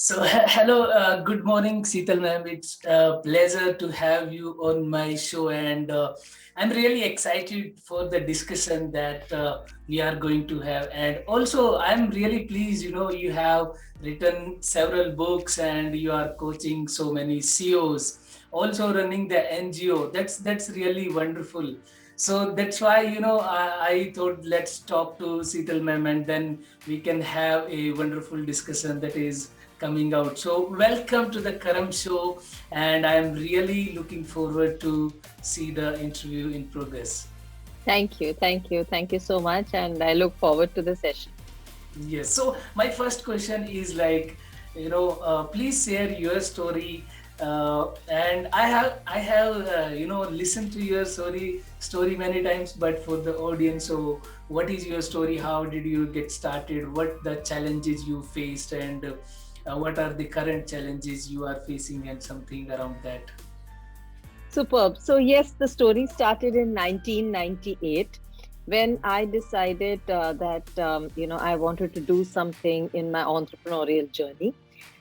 Hello, good morning, Shital ma'am. It's a pleasure to have you on my show, and I'm really excited for the discussion that we are going to have. And also, I'm really pleased. You have written several books, and you are coaching so many CEOs, also running the NGO. That's really wonderful. So that's why I thought let's talk to Shital ma'am, and then we can have a wonderful discussion that is coming out. So welcome to the Karam show, and I'm really looking forward to see the interview in progress. Thank you. Thank you. Thank you so much. And I look forward to the session. Yes. So my first question is like, please share your story. And I have listened to your story many times, but for the audience, so what is your story? How did you get started? What the challenges you faced, and what are the current challenges you are facing, and something around that. Superb. So, yes, the story started in 1998 when I decided that I wanted to do something in my entrepreneurial journey.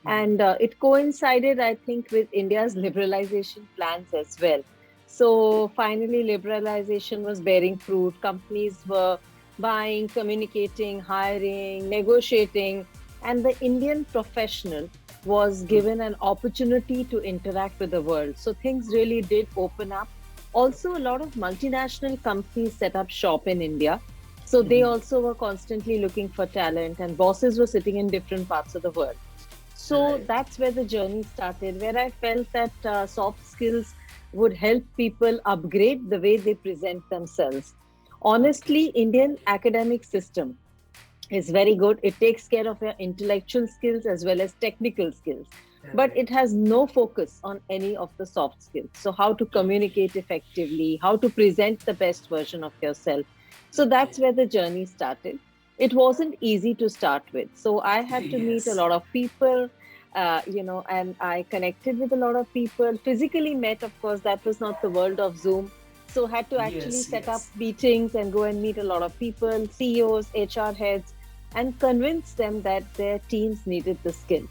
And it coincided, I think, with India's liberalization plans as well. So, finally, liberalization was bearing fruit. Companies were buying, communicating, hiring, negotiating, and the Indian professional was given an opportunity to interact with the world. So things really did open up. Also, a lot of multinational companies set up shop in India. So they also were constantly looking for talent, and bosses were sitting in different parts of the world. So Right. that's where the journey started, where I felt that soft skills would help people upgrade the way they present themselves. Okay. Honestly, Indian academic system is very good. It takes care of your intellectual skills as well as technical skills, but Right. it has no focus on any of the soft skills. So, how to Okay. communicate effectively, how to present the best version of yourself. So, Okay. that's where the journey started. It wasn't easy to start with. So, I had to meet a Yes. lot of people. And I connected with a lot of people. Physically met, of course, that was not the world of Zoom. So had to actually Yes. set up Yes. meetings and go and meet a lot of people, CEOs, HR heads, and convince them that their teams needed the skill.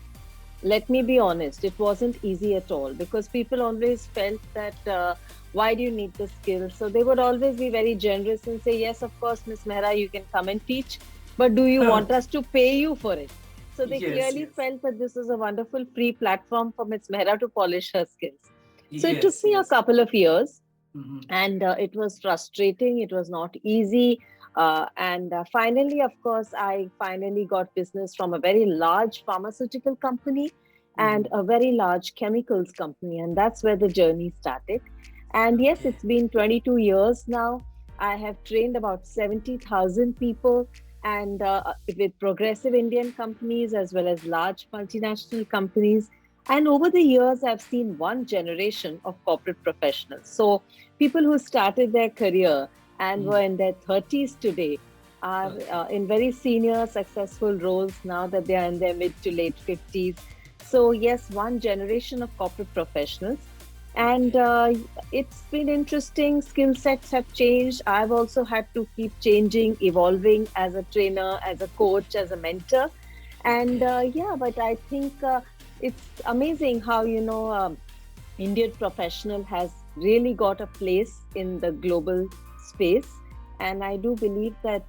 Let me be honest, it wasn't easy at all because people always felt that why do you need the skill? So they would always be very generous and say, yes, of course, Miss Mehra, you can come and teach, but do you want Okay. us to pay you for it? So they Yes. clearly Yes. felt that this is a wonderful free platform for Miss Mehra to polish her skills. So it took Yes. me a Yes. couple of years, Mm-hmm. and it was frustrating, it was not easy, and finally, of course, I finally got business from a very large pharmaceutical company and Mm-hmm. a very large chemicals company, and that's where the journey started. And yes, Okay. it's been 22 years now. I have trained about 70,000 people, and with progressive Indian companies as well as large multinational companies. And over the years, I've seen one generation of corporate professionals. So people who started their career and were Mm. in their 30s today are Okay. in very senior, successful roles now that they are in their mid to late 50s. So, yes, one generation of corporate professionals. And Okay. it's been interesting. Skill sets have changed. I've also had to keep changing, evolving as a trainer, as a coach, as a mentor. And Okay. but I think it's amazing how, Indian professional has really got a place in the global space. And I do believe that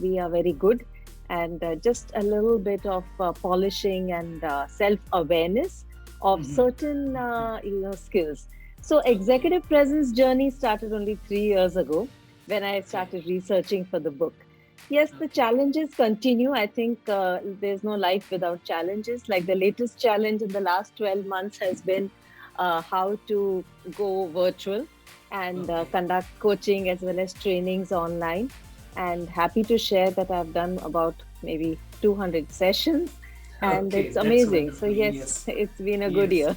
we are very good. And just a little bit of polishing and self awareness of Mm-hmm. certain skills. So, Okay. executive presence journey started only 3 years ago when I Okay. started researching for the book. Yes, the Okay. challenges continue. I think there's no life without challenges. Like the latest challenge in the last 12 months has been how to go virtual and Okay. conduct coaching as well as trainings online. And happy to share that I've done about maybe 200 sessions, and Okay. it's That's amazing. So, wonderful. yes, Yes. it's been a good Yes. year.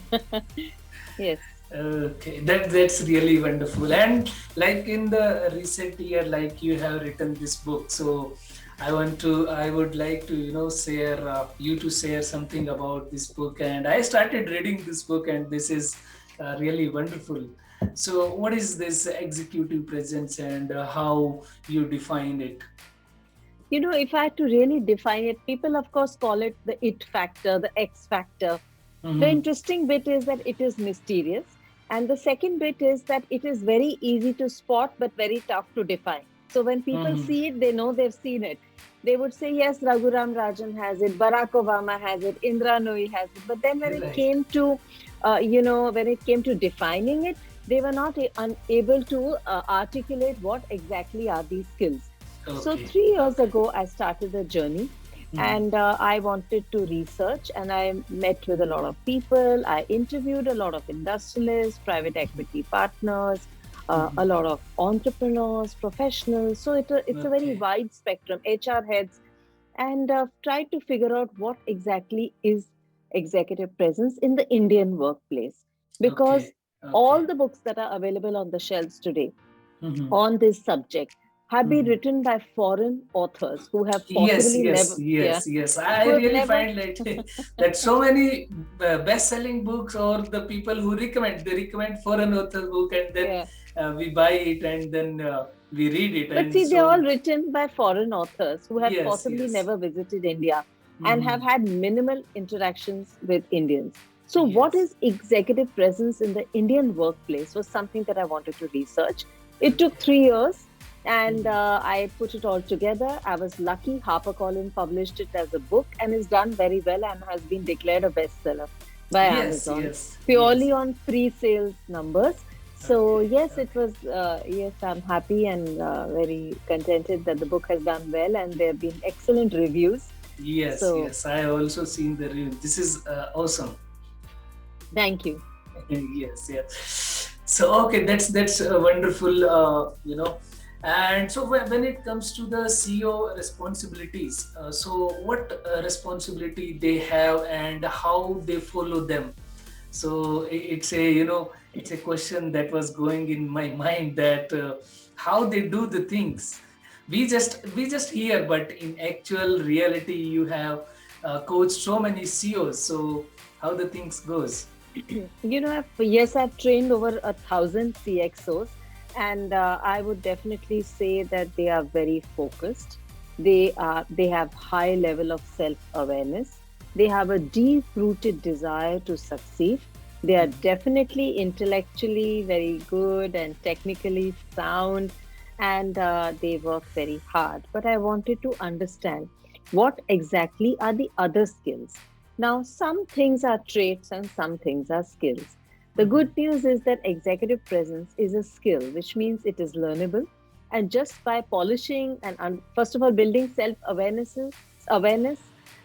Yes. Okay, that's really wonderful. And like in the recent year, like you have written this book, so I would like to, share you to share something about this book. And I started reading this book, and this is really wonderful. So, what is this executive presence, and how you define it? If I had to really define it, people of course call it the it factor, the X factor. The Mm-hmm. interesting bit is that it is mysterious. And the second bit is that it is very easy to spot, but very tough to define. So when people Mm-hmm. see it, they know they've seen it. They would say, yes, Raghuram Rajan has it, Barack Obama has it, Indra Nooyi has it. But then Right. when it came to defining it, they were not unable to articulate what exactly are these skills. So Okay. 3 years Okay. ago, I started the journey, Mm-hmm. and I wanted to research, and I met with a lot of people. I interviewed a lot of industrialists, private equity partners, a Mm-hmm. lot of entrepreneurs, professionals. So it's a very Okay. wide spectrum, HR heads, and tried to figure out what exactly is executive presence in the Indian workplace. Because Okay. Okay. all the books that are available on the shelves today Mm-hmm. on this subject have been Mm-hmm. written by foreign authors who have Yes, possibly yes, never, yeah, yes, yes. I who have really never, find that that so many best-selling books, or the people who recommend, they recommend foreign author book, and then yeah. we buy it, and then we read it, But and see, they're all so written by foreign authors who have yes, possibly yes. never visited India and have Mm-hmm. had minimal interactions with Indians. So, what Yes. is executive presence in the Indian workplace was something that I wanted to research. It took Okay. 3 years, and Mm-hmm. I put it all together. I was lucky. HarperCollins published it as a book and is done very well and has been declared a bestseller by Yes, Amazon yes, yes. purely on pre-sales numbers. So Okay, yes, it okay. was. Yes, I'm happy and very contented that the book has done well, and there have been excellent reviews. Yes, So yes. I also seen the review. This is awesome. thank you. Yes, yes. So okay, that's wonderful. And so when it comes to the CEO responsibilities, so what responsibility they have and how they follow them. So it's a it's a question that was going in my mind, that how they do the things. We just hear, but in actual reality, you have coached so many CEOs. So how the things goes. Yes, I've trained over 1,000 CXOs, and I would definitely say that they are very focused. They have high level of self awareness. They have a deep rooted desire to succeed. They are definitely intellectually very good and technically sound, and they work very hard. But I wanted to understand what exactly are the other skills. Now, some things are traits and some things are skills. The good news is that executive presence is a skill, which means it is learnable. And just by polishing and, first of all, building awareness,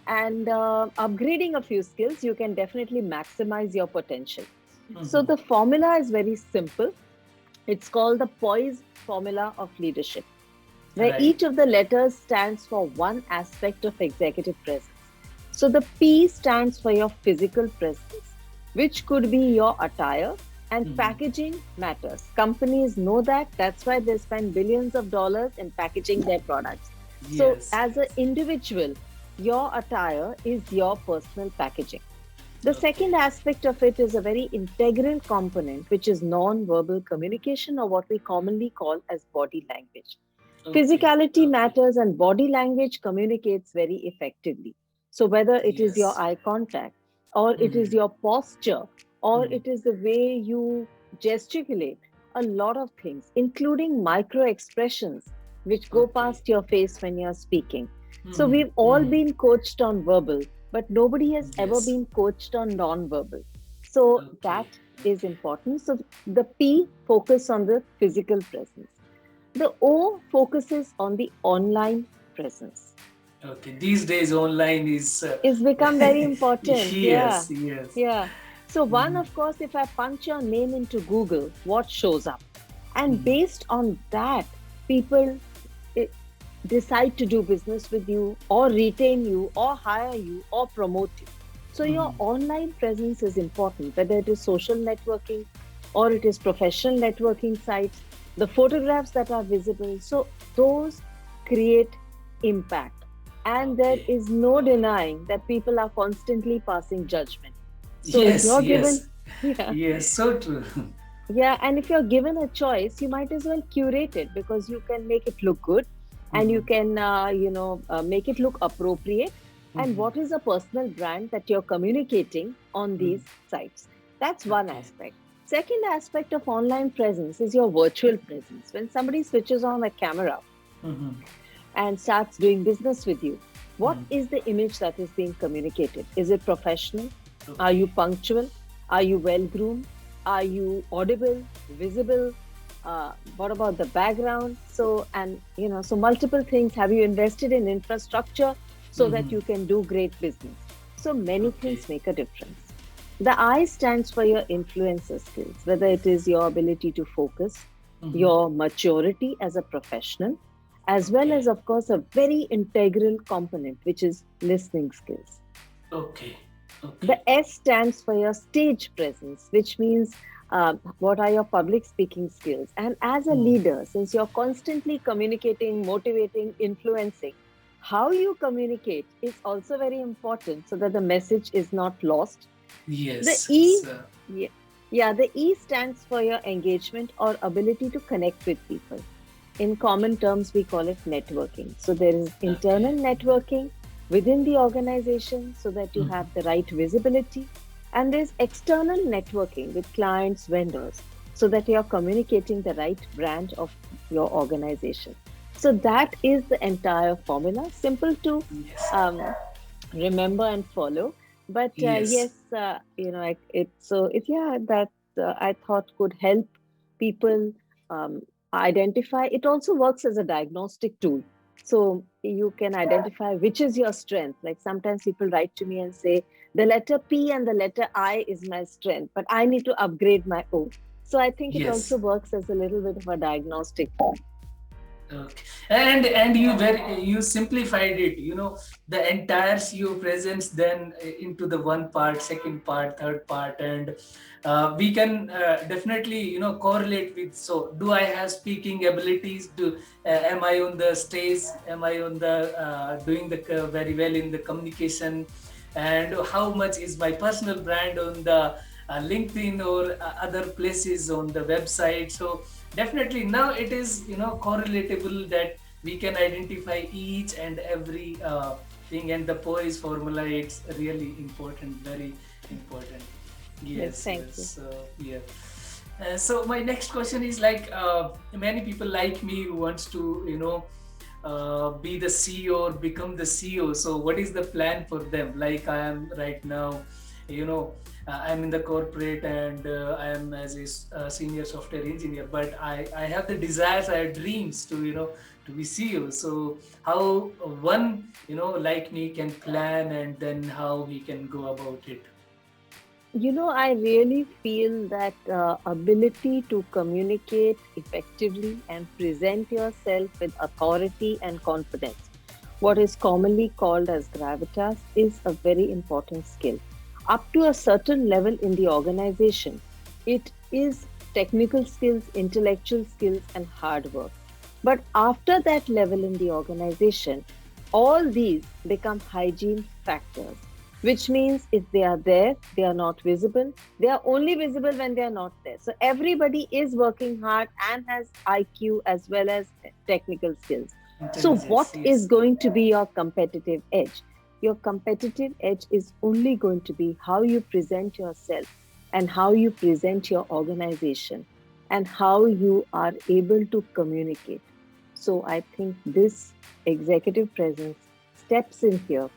and upgrading a few skills, you can definitely maximize your potential. So the formula is very simple. It's called the Poise Formula of Leadership, where Right. each of the letters stands for one aspect of executive presence. So the P stands for your physical presence, which could be your attire, and packaging matters. Companies know that. That's why they spend billions of dollars in packaging their products. So Yes, as an yes. individual, your attire is your personal packaging. The Okay. second aspect of it is a very integral component, which is non-verbal communication, or what we commonly call as body language. Okay. Physicality Okay. matters and body language communicates very effectively. So, whether it is your Yes. eye contact, or it is your posture, or it is the way you gesticulate, a lot of things, including micro expressions, which go Okay. past your face when you're speaking. So, we've all been coached on verbal, but nobody has ever Yes. been coached on non-verbal. So, Okay. that is important. So, the P focus on the physical presence. The O focuses on the online presence. Okay. These days, online is It's become very important. Yeah. yes, yes. Yeah. So, one, of course, if I punch your name into Google, what shows up? And based on that, people eh, decide to do business with you, or retain you, or hire you, or promote you. So, your online presence is important, whether it is social networking or it is professional networking sites, the photographs that are visible. So, those create impact. And there Okay. is no Okay. denying that people are constantly passing judgment. So, if Yes, you're yes, given, yeah, yes. So true. yeah, and if you're given a choice, you might as well curate it because you can make it look good and you Mhm. can make it look appropriate, and Mhm. what is a personal brand that you're communicating on Mhm. these sites. That's one Okay. aspect. Second aspect of online presence is your virtual presence. When somebody switches on a camera Mhm. and starts doing business with you, what Mhm. is the image that is being communicated? Is it professional? Are you Okay. punctual? Are you well groomed? Are you audible, visible? What about the background? So multiple things. Have you invested in infrastructure so that Mhm. you can do great business? So many Okay. things make a difference. The I stands for your influencer skills, whether it is your ability to focus, Mhm. your maturity as a professional, as well Okay. as, of course, a very integral component, which is listening skills. Okay. The Okay. S stands for your stage presence, which means what are your public speaking skills? And as a Mhm. leader, since you're constantly communicating, motivating, influencing, how you communicate is also very important so that the message is not lost. The Yes. E, So, yeah, yeah, the E stands for your engagement or ability to connect with people. In common terms, we call it networking. So there is okay. internal networking within the organization so that you Mhm. have the right visibility. And there's external networking with clients, vendors, so that you're communicating the right brand of your organization. So that is the entire formula, simple to Yes. um, remember and follow. But Yes. yes, it so if yeah, that I thought could help people um, identify. It also works as a diagnostic tool. So you can identify which is your strength. Like sometimes people write to me and say, the letter P and the letter I is my strength, but I need to upgrade my O. So I think it also Yes. works as a little bit of a diagnostic tool. Okay. And you simplified it. The entire CEO presence then into the one part, second part, third part, and we can definitely correlate with. So, do I have speaking abilities? Am I on the stage? Am I on the doing the very well in the communication? And how much is my personal brand on the LinkedIn or other places on the website? So definitely now it is correlatable that we can identify each and every thing, and the Poise formula, it's really important, very important. Yes, Yes, thank yes. you. So yeah. So my next question is like, many people like me who wants to be the CEO or become the CEO. So what is the plan for them? Like I am right now, you know, I'm in the corporate, and I am as a senior software engineer. But I have the desires, I have dreams to to be CEO. So how one like me can plan, and then how he can go about it. I really feel that ability to communicate effectively and present yourself with authority and confidence, what is commonly called as gravitas, is a very important skill. Up to a certain level in the organization, it is technical skills, intellectual skills, and hard work. But after that level in the organization, all these become hygiene factors, which means if they are there, they are not visible. They are only visible when they are not there. So everybody is working hard and has IQ as well as technical skills. So, what Intelligence, is yes. going to be your competitive edge? Your competitive edge is only going to be how you present yourself and how you present your organization and how you are able to communicate. So, I think this executive presence steps in here,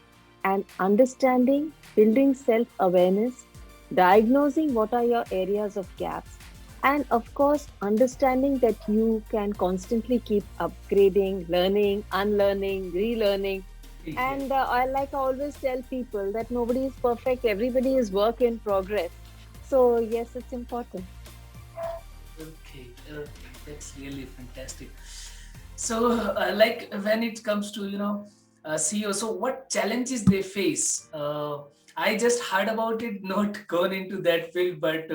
and understanding, building self awareness, diagnosing what are your areas of gaps, and of course, understanding that you can constantly keep upgrading, learning, unlearning, relearning. Yes. And I always tell people that nobody is perfect, everybody is work in progress. So, yes, it's important. Okay, okay, that's really fantastic. So, like when it comes to CEO, so what challenges they face? I just heard about it, not gone into that field, but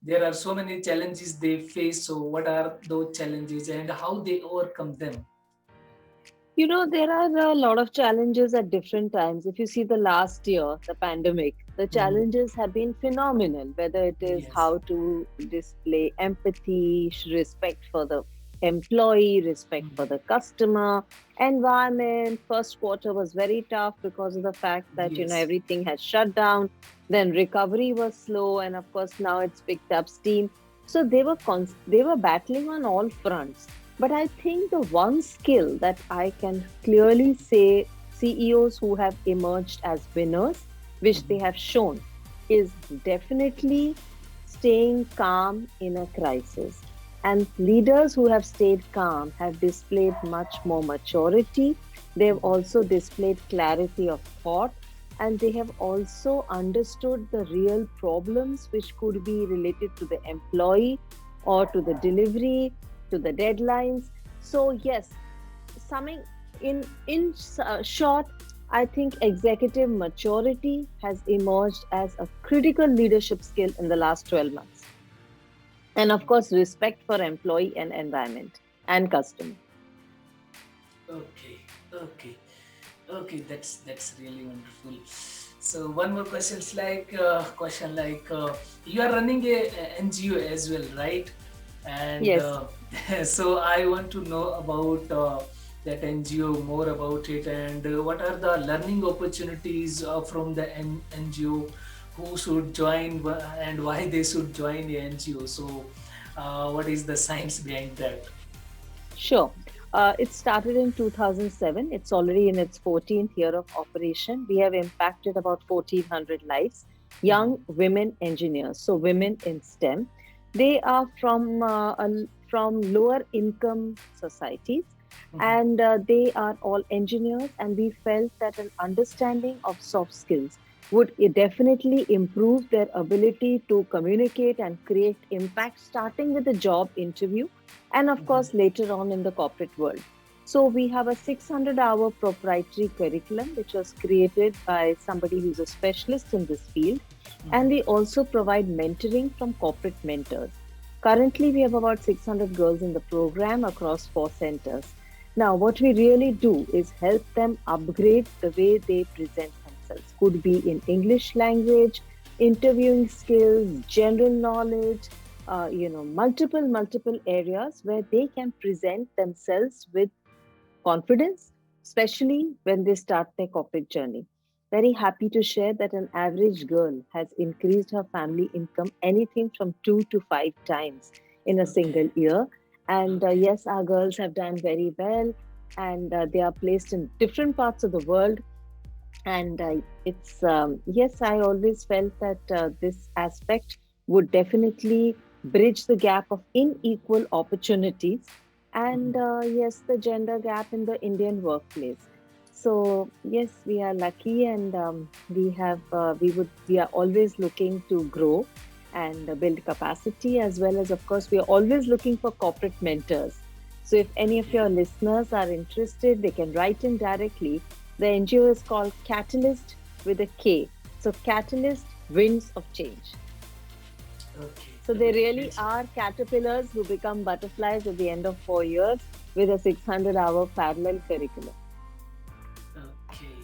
there are so many challenges they face. So, what are those challenges and how they overcome them? There are a lot of challenges at different times. If you see the last year, the pandemic, the Mhm. challenges have been phenomenal, whether it is Yes. how to display empathy, respect for the employee, respect for the customer, environment. First quarter was very tough because of the fact that, Yes. everything has shut down. Then recovery was slow, and of course now it's picked up steam. So they were battling on all fronts. But I think the one skill that I can clearly say CEOs who have emerged as winners, which they Mhm. have shown, is definitely staying calm in a crisis. And leaders who have stayed calm have displayed much more maturity. They've also displayed clarity of thought, and they have also understood the real problems which could be related to the employee or to the delivery, to the deadlines. So, yes, summing in short, I think executive maturity has emerged as a critical leadership skill in the last 12 months. And of course, respect for employee and environment and customer. Okay, okay, okay. That's really wonderful. So one more question like you are running a NGO as well, right? And Yes. so I want to know about that NGO, more about it, and what are the learning opportunities from the NGO, who should join and why they should join the NGO. So what is the science behind that? Sure. It started in 2007. It's already in its 14th year of operation. We have impacted about 1,400 lives, Mhm. young women engineers, so women in STEM. They are from lower income societies, Mhm. and they are all engineers. And we felt that an understanding of soft skills would definitely improve their ability to communicate and create impact, starting with the job interview and of Mhm. course later on in the corporate world. So we have a 600-hour proprietary curriculum which was created by somebody who's a specialist in this field, and we Mhm. also provide mentoring from corporate mentors. Currently we have about 600 girls in the program across 4 centers. Now what we really do is help them upgrade the way they present themselves. Could be in English language, interviewing skills, general knowledge, multiple areas where they can present themselves with confidence, especially when they start their corporate journey. Very happy to share that an average girl has increased her family income anything from 2 to 5 times in a Okay. single year. And Okay. yes, our girls have done very well, and they are placed in different parts of the world. And it's yes, I always felt that this aspect would definitely bridge the gap of unequal opportunities, and Mhm. yes, the gender gap in the Indian workplace. So yes, we are lucky, and we are always looking to grow and build capacity, as well as of course we are always looking for corporate mentors. So if any of Okay. your listeners are interested, they can write in directly. The NGO is called Katalyst with a K. So Katalyst Winds of Change. Okay. So they Okay. really That's are caterpillars who become butterflies at the end of 4 years with a 600-hour parallel curriculum. okay.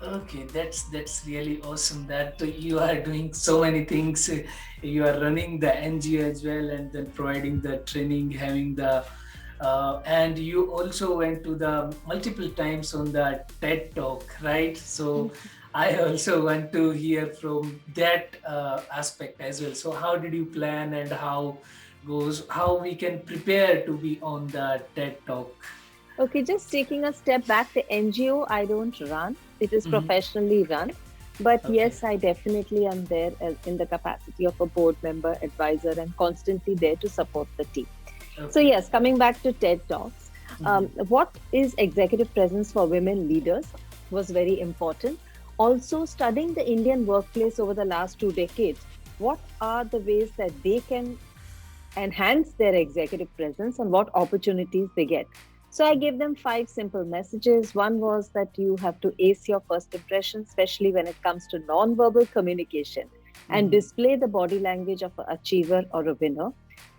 Okay, that's really awesome that you are doing so many things. You are running the NGO as well, and then providing the training, having the and you also went to the multiple times on the TED talk, right? So I also want to hear from that aspect as well. So how did you plan, and how we can prepare to be on the TED talk? Okay, just taking a step back, the NGO I don't run, it is Hmm. professionally run. But Okay. yes, I definitely am there in the capacity of a board member, advisor, and constantly there to support the team. So, Okay. yes, coming back to TED Talks, Hmm. what is executive presence for women leaders was very important. Also, studying the Indian workplace over the last 2 decades, what are the ways that they can enhance their executive presence and what opportunities they get. So I gave them 5 simple messages. One was that you have to ace your first impression, especially when it comes to non-verbal communication, and Hmm. display the body language of an achiever or a winner.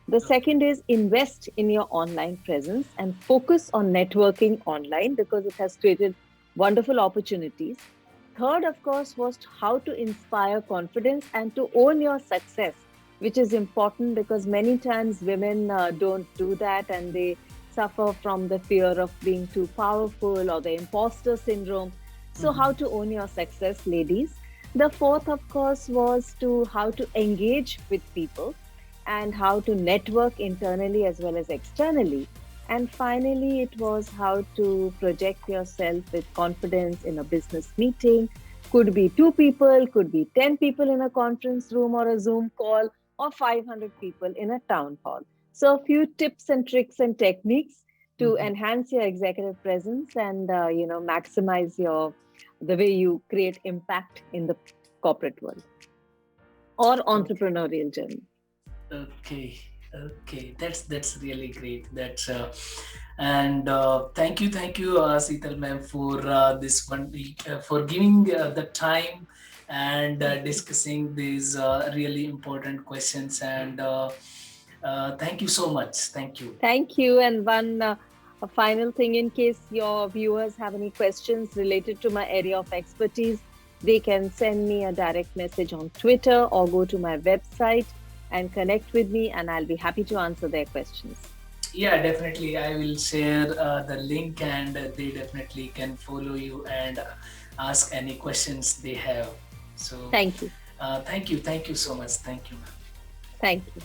The Okay. second is invest in your online presence and focus on networking online because it has created wonderful opportunities. Third, of course, was how to inspire confidence and to own your success. which is important because many times women don't do that, and they suffer from the fear of being too powerful or the imposter syndrome. So, how Mhm. to own your success, ladies. The fourth, of course, was to how to engage with people and how to network internally as well as externally. And finally, it was how to project yourself with confidence in a business meeting. Could be two people, could be 10 people in a conference room or a Zoom call, or 500 people in a town hall. So, a few tips and tricks and techniques to Mhm. enhance your executive presence and maximize your the way you create impact in the corporate world or Okay. entrepreneurial journey. Okay, okay, that's really great. That's and thank you, Seetal ma'am, for this one week, for giving the time and Thank you. discussing these really important questions. And thank you so much. Thank you. Thank you. And one a final thing, in case your viewers have any questions related to my area of expertise, they can send me a direct message on Twitter or go to my website and connect with me, and I'll be happy to answer their questions. Yeah, definitely. I will share the link, and they definitely can follow you and ask any questions they have. So, Thank you. thank you so much. Thank you, ma'am. Thank you.